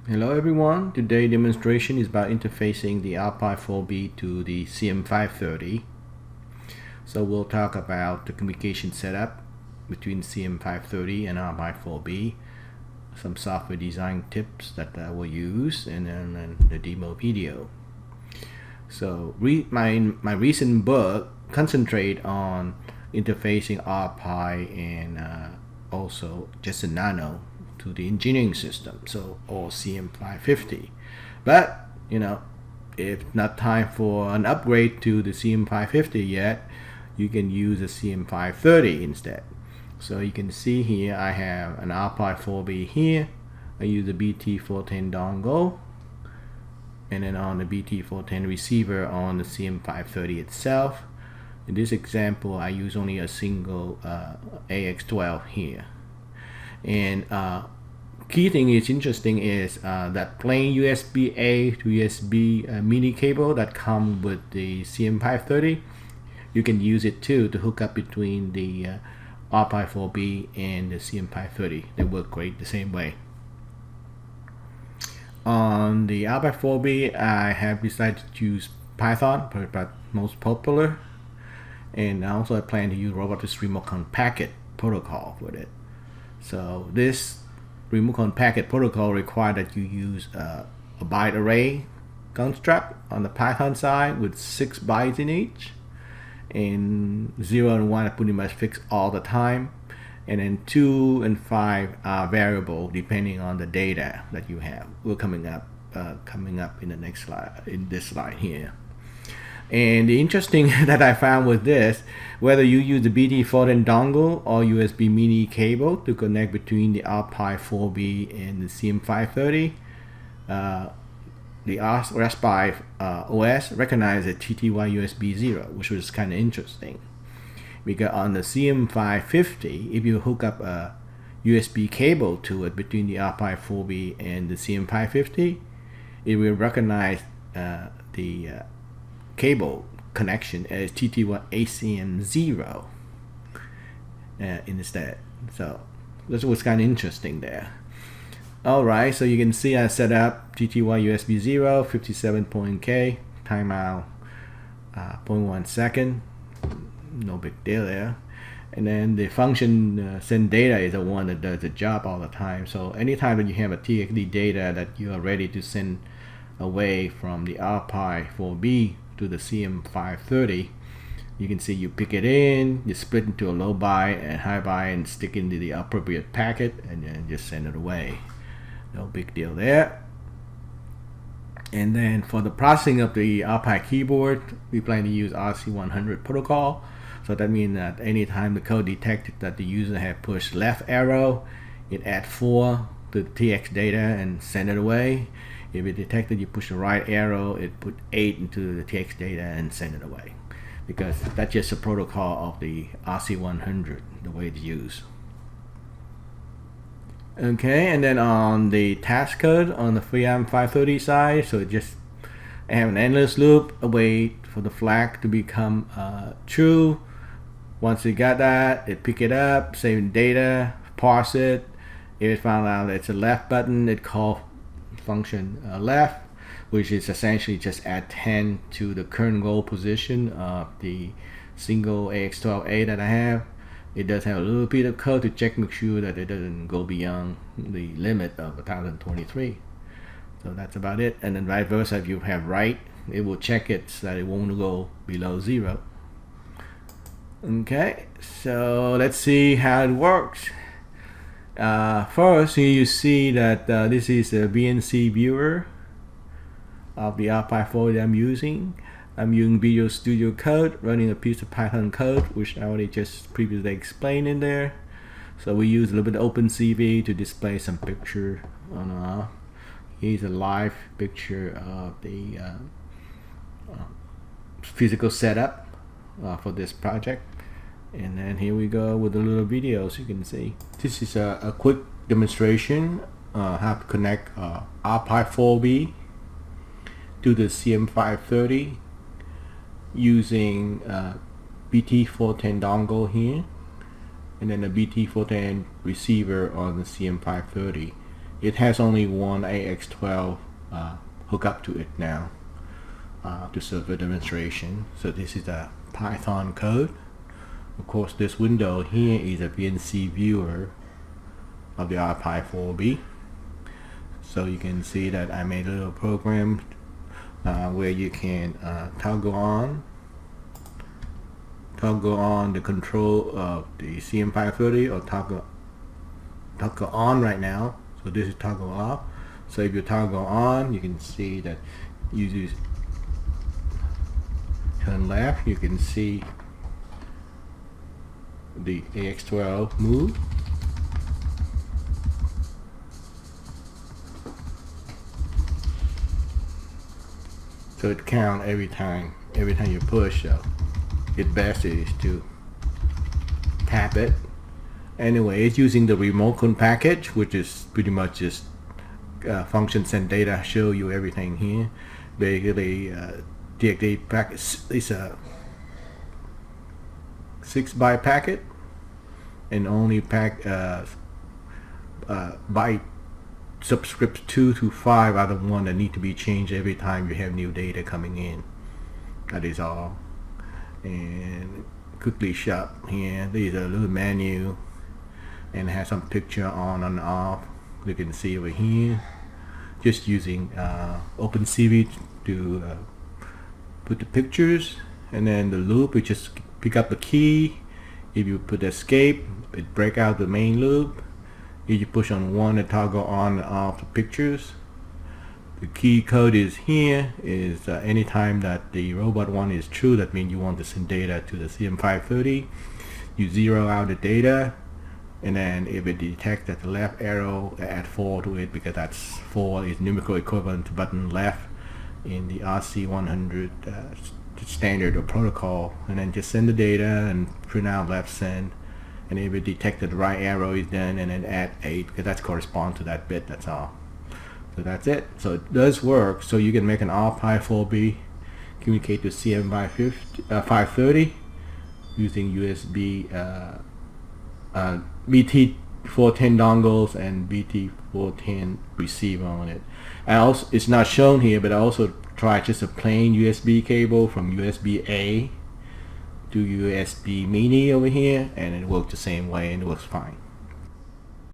Hello everyone, today's demonstration is about interfacing the RPi4B to the CM530. So we'll talk about the communication setup between CM530 and RPi4B, some software design tips that I will use, and then the demo video. So my recent book concentrate on interfacing RPi and also just a nano to the engineering system, so or CM550. But if not time for an upgrade to the CM550 yet, you can use the CM530 instead. So you can see here I have an RPi4B here. I use the BT-410 dongle, and then on the BT-410 receiver on the CM530 itself. In this example, I use only a single AX12 here. And key thing is interesting is that plain USB-A to USB mini cable that come with the CM530. You can use it too to hook up between the RPi4B and the CM530. They work great the same way. On the RPi4B, I have decided to use Python, but most popular, and also I plan to use ROBOTIS Remocon Packet protocol with it. So this Remocon Packet protocol requires that you use a byte array construct on the Python side with 6 bytes in each, and 0 and 1 are pretty much fixed all the time, and then 2 and 5 are variable depending on the data that you have. We're coming up in the next slide, in this slide here. And the interesting that I found with this, whether you use the BT-410 dongle or USB mini cable to connect between the RPi4B and the CM530, the Raspberry OS recognizes TTY USB 0, which was kind of interesting. Because on the CM550, if you hook up a USB cable to it between the RPi4B and the CM550, it will recognize the cable connection as TTY ACM 0 instead. So this was kind of interesting there. Alright, so you can see I set up TTY USB 0, 57.K, timeout 0.1 second, no big deal there. And then the function send data is the one that does the job all the time. So anytime that you have a TXD data that you are ready to send away from the RPi4B to the CM530, you can see you pick it in, you split into a low byte and high byte and stick into the appropriate packet and then just send it away. No big deal there. And then for the processing of the RPi keyboard, we plan to use RC100 protocol. So that means that anytime the code detected that the user had pushed left arrow, it adds 4 to the TX data and send it away. If it detected you push the right arrow, it put 8 into the TX data and send it away. Because that's just a protocol of the RC100, the way it's used. Okay, and then on the task code on the CM530 side, so it just have an endless loop, wait for the flag to become true. Once it got that, it pick it up, save data, parse it. If it found out it's a left button, it call function left, which is essentially just add 10 to the current goal position of the single AX12A that I have. It does have a little bit of code to check, make sure that it doesn't go beyond the limit of 1023. So that's about it. And then vice versa, if you have right, it will check it so that it won't go below 0. Okay, so let's see how it works. First, here you see that this is a VNC viewer of the RPi4 I'm using. I'm using Visual Studio Code, running a piece of Python code, which I already just previously explained in there. So we use a little bit of OpenCV to display some picture on. Here's a live picture of the physical setup for this project. And then here we go with the little videos you can see. This is a quick demonstration how to connect RPi4B to the CM530 using BT-410 dongle here, and then the BT-410 receiver on the CM530. it has only one AX12 hookup to it now to serve the demonstration. So this is a Python code. Of course, this window here is a VNC viewer of the RPi4B. So you can see that I made a little program where you can toggle on the control of the CM530 or toggle on right now. So this is toggle off. So if you toggle on, you can see that you just turn left, you can see the AX12 move. So it counts every time you push. So it's best is to tap it. Anyway, it's using the Remocon package, which is pretty much just function send data, show you everything here. Basically, DXD package is a 6-byte packet, and only byte subscript 2 to 5 are the one that need to be changed every time you have new data coming in. That is all. And quickly shut here. These are a little menu, and has some picture on and off. You can see over here. Just using OpenCV to put the pictures, and then the loop. You just pick up the key. If you put escape, it break out the main loop. If you push on one to toggle on and off the pictures. The key code is here. Is anytime that the robot one is true, that means you want to send data to the CM530. You zero out the data, and then if it detects that the left arrow, add 4 to it, because that's 4 is numerical equivalent to button left in the RC100 standard or protocol, and then just send the data and print out left send. And if it detected the right arrow is done, and then add 8, because that corresponds to that bit. That's all. So that's it. So it does work. So you can make an RPi4B communicate to CM530 using USB BT-410 dongles and BT-410 receiver on it. And also, it's not shown here, but I also tried just a plain USB cable from USB-A to USB mini over here, and it worked the same way, and it works fine.